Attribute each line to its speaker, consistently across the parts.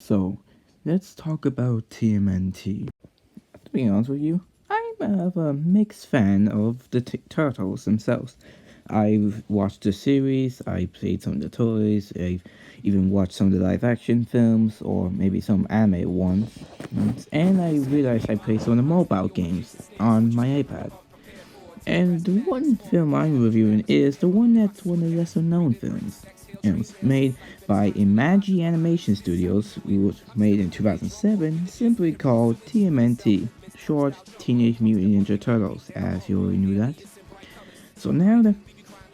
Speaker 1: So, let's talk about TMNT. To be honest with you, I'm a mixed fan of the Turtles themselves. I've watched the series, I played some of the toys, I've even watched some of the live action films, or maybe some anime ones, and I realized I played some of the mobile games on my iPad. And the one film I'm reviewing is the one that's one of the lesser known films. It was made by Imagi Animation Studios. It was made in 2007, simply called TMNT, short Teenage Mutant Ninja Turtles, as you already knew that. So now that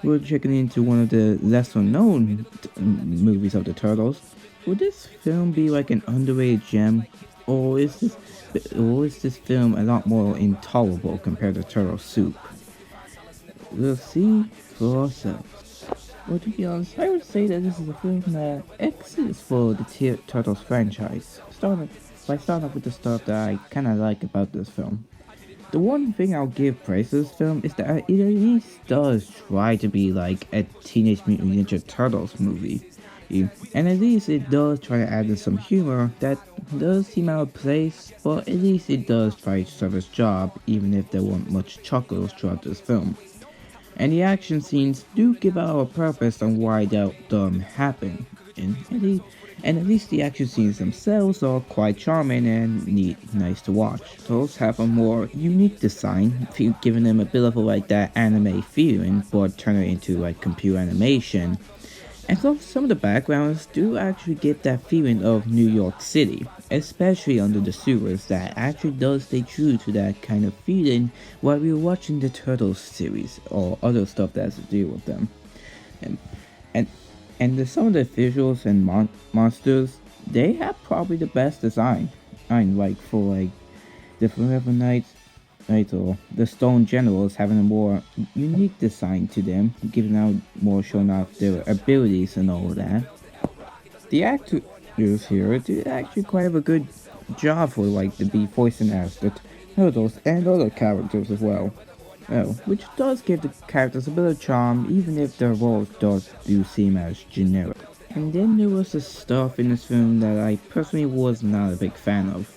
Speaker 1: we're checking into one of the lesser known movies of the Turtles, would this film be like an underrated gem, or is this film a lot more intolerable compared to Turtle Soup? We'll see for ourselves. Well, to be honest, I would say that this is a film that exists for the Turtles franchise. Starting off with the stuff that I kind of like about this film. The one thing I'll give praise to this film is that it at least does try to be like a Teenage Mutant Ninja Turtles movie. And at least it does try to add in some humor that does seem out of place, but at least it does try to serve its job, even if there weren't much chuckles throughout this film. And the action scenes do give out a purpose on why them happen. And at least the action scenes themselves are quite charming and nice to watch. Those have a more unique design, giving them a bit of like that anime feeling, but turn it into like computer animation. And so some of the backgrounds do actually get that feeling of New York City, especially under the sewers that actually does stay true to that kind of feeling while we were watching the Turtles series or other stuff that has to do with them. And and some of the visuals and monsters, they have probably the best design. I mean, like for like the Forever Knights, right, or the Stone Generals having a more unique design to them, giving out more showing off their abilities and all that. The actors here did actually quite have a good job for like to be voicing as the turtles and other characters as well. Well, which does give the characters a bit of charm, even if their roles do seem as generic. And then there was the stuff in this film that I personally was not a big fan of.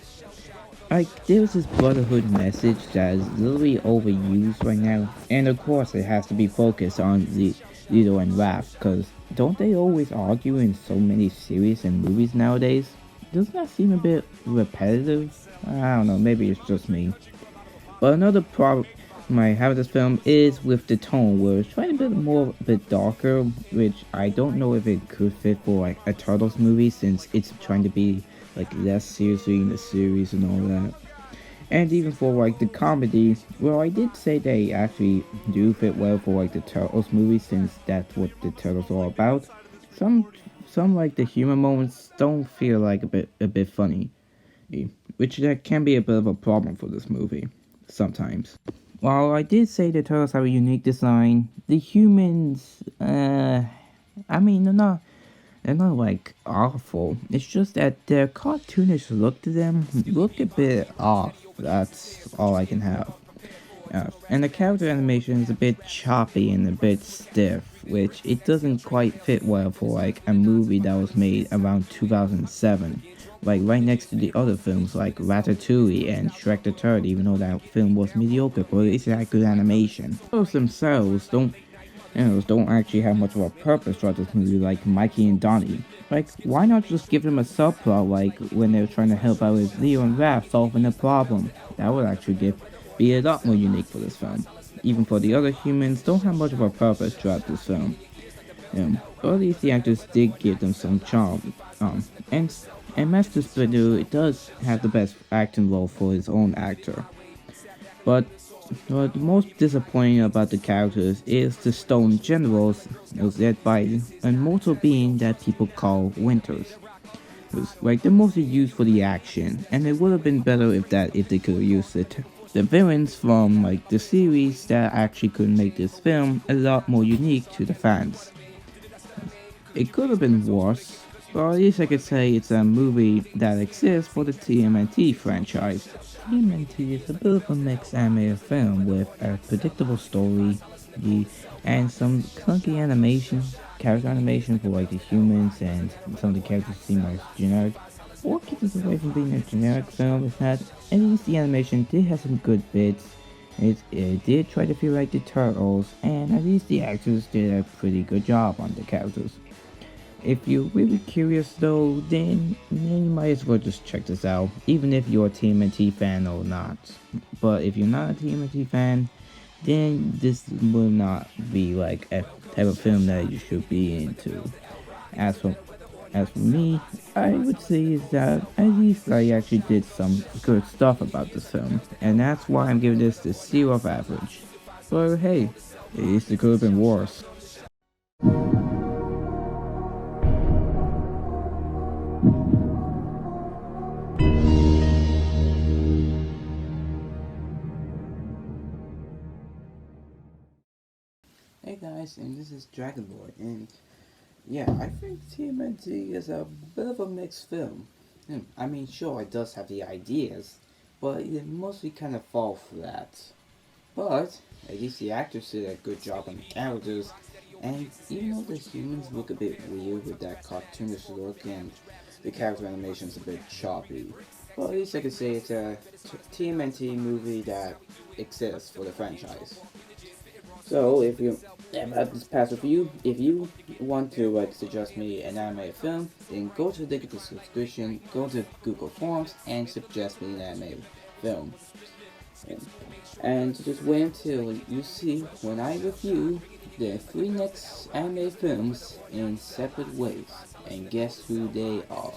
Speaker 1: Like, there's this brotherhood message that is literally overused right now, and of course it has to be focused on the Lilo and Raph, because don't they always argue in so many series and movies nowadays? Doesn't that seem a bit repetitive? I don't know, maybe it's just me. But another problem I have with this film is with the tone, where it's trying to be a bit darker, which I don't know if it could fit for like a Turtles movie, since it's trying to be like less seriously in the series and all that. And even for like the comedy, well, I did say they actually do fit well for like the Turtles movie, since that's what the Turtles are about. Some some like the humor moments don't feel like a bit funny, which that can be a bit of a problem for this movie sometimes. While I did say the turtles have a unique design, the humans, I mean, they're not like awful. It's just that their cartoonish look to them look a bit off. That's all I can have. And the character animation is a bit choppy and a bit stiff, which it doesn't quite fit well for like a movie that was made around 2007. Like right next to the other films like Ratatouille and Shrek the Third, even though that film was mediocre, but it's that good animation. Those themselves don't actually have much of a purpose throughout this movie, like Mikey and Donnie. Like, why not just give them a subplot, like when they're trying to help out with Leo and Raph solving a problem? That would actually be a lot more unique for this film. Even for the other humans, don't have much of a purpose throughout this film. But at least the actors did give them some charm. And Master Splinter, it does have the best acting role for his own actor. But the most disappointing about the characters is the Stone Generals, was led by an immortal being that people call Winters. It was like they're mostly used for the action, and it would have been better if they could have used it. The villains from like the series that actually could make this film a lot more unique to the fans. It could have been worse, but at least I could say it's a movie that exists for the TMNT franchise. TMNT is a bit of a mixed anime film with a predictable story, and some clunky character animation for like the humans, and some of the characters seem like generic. what keeps it away from being a generic film is that at least the animation did have some good bits. It did try to feel like the Turtles, and at least the actors did a pretty good job on the characters. If you're really curious though, then you might as well just check this out, even if you're a TMNT fan or not. But if you're not a TMNT fan, then this will not be like a type of film that you should be into. As for as for me, I would say is that at least I actually did some good stuff about this film, and that's why I'm giving this the 0 of average. But hey, at least it could have been worse. Hey guys, and this is Dragon Boy, and yeah, I think TMNT is a bit of a mixed film. I mean, sure, it does have the ideas, but it mostly kind of falls flat. But at least the actors did a good job on the characters, and even though the humans look a bit weird with that cartoonish look and the character animation's a bit choppy, well, at least I could say it's a TMNT movie that exists for the franchise. So if you have this pass with you, if you want to suggest me an animated film, then go to the digital subscription, go to Google Forms, and suggest me an animated film. And just wait until you see when I review the 3 next anime films in separate ways. And guess who they are?